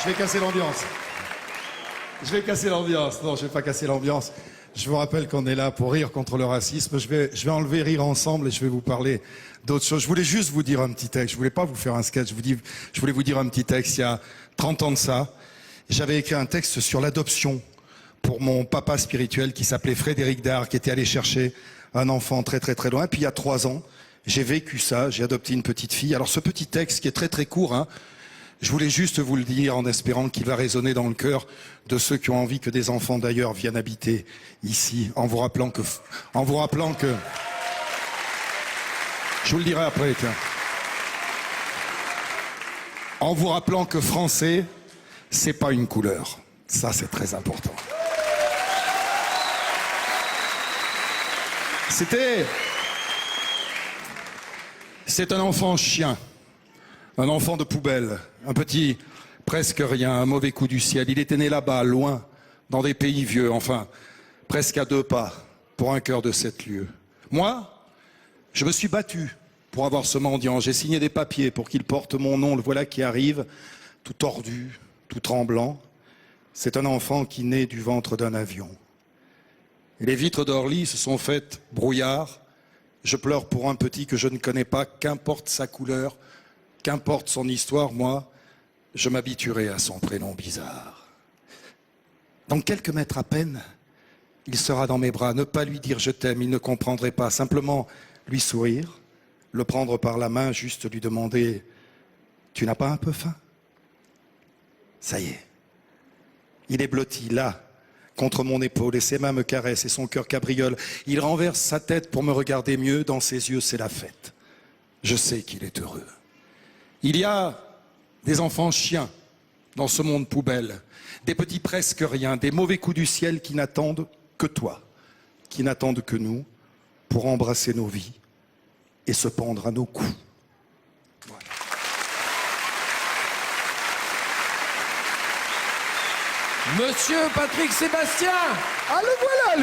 Je vais casser l'ambiance. Je vais casser l'ambiance. Non, je vais pas casser l'ambiance. Je vous rappelle qu'on est là pour rire contre le racisme. Je vais enlever rire ensemble et je vais vous parler d'autres choses. Je voulais juste vous dire un petit texte. Je voulais pas vous faire un sketch. Je voulais vous dire un petit texte. Il y a 30 ans de ça, j'avais écrit un texte sur l'adoption pour mon papa spirituel qui s'appelait Frédéric Dard, qui était allé chercher un enfant très très très loin. Puis il y a 3 ans, j'ai vécu ça. J'ai adopté une petite fille. Alors ce petit texte qui est très très court, hein, je voulais juste vous le dire en espérant qu'il va résonner dans le cœur de ceux qui ont envie que des enfants d'ailleurs viennent habiter ici, en vous rappelant que... Je vous le dirai après, tiens. En vous rappelant que français, c'est pas une couleur. Ça, c'est très important. C'est un enfant chien. Un enfant de poubelle, un petit presque rien, un mauvais coup du ciel. Il était né là-bas, loin, dans des pays vieux, enfin, presque à 2 pas, pour un cœur de 7 lieues. Moi, je me suis battu pour avoir ce mendiant. J'ai signé des papiers pour qu'il porte mon nom. Le voilà qui arrive, tout tordu, tout tremblant. C'est un enfant qui naît du ventre d'un avion. Et les vitres d'Orly se sont faites brouillard. Je pleure pour un petit que je ne connais pas, qu'importe sa couleur. Qu'importe son histoire, moi, je m'habituerai à son prénom bizarre. Dans quelques mètres à peine, il sera dans mes bras. Ne pas lui dire je t'aime, il ne comprendrait pas. Simplement lui sourire, le prendre par la main, juste lui demander « Tu n'as pas un peu faim ?» Ça y est. Il est blotti, là, contre mon épaule, et ses mains me caressent et son cœur cabriole. Il renverse sa tête pour me regarder mieux. Dans ses yeux, c'est la fête. Je sais qu'il est heureux. Il y a des enfants chiens dans ce monde poubelle, des petits presque rien, des mauvais coups du ciel qui n'attendent que toi, qui n'attendent que nous pour embrasser nos vies et se pendre à nos coups. Voilà. Monsieur Patrick Sébastien. Ah, le voilà.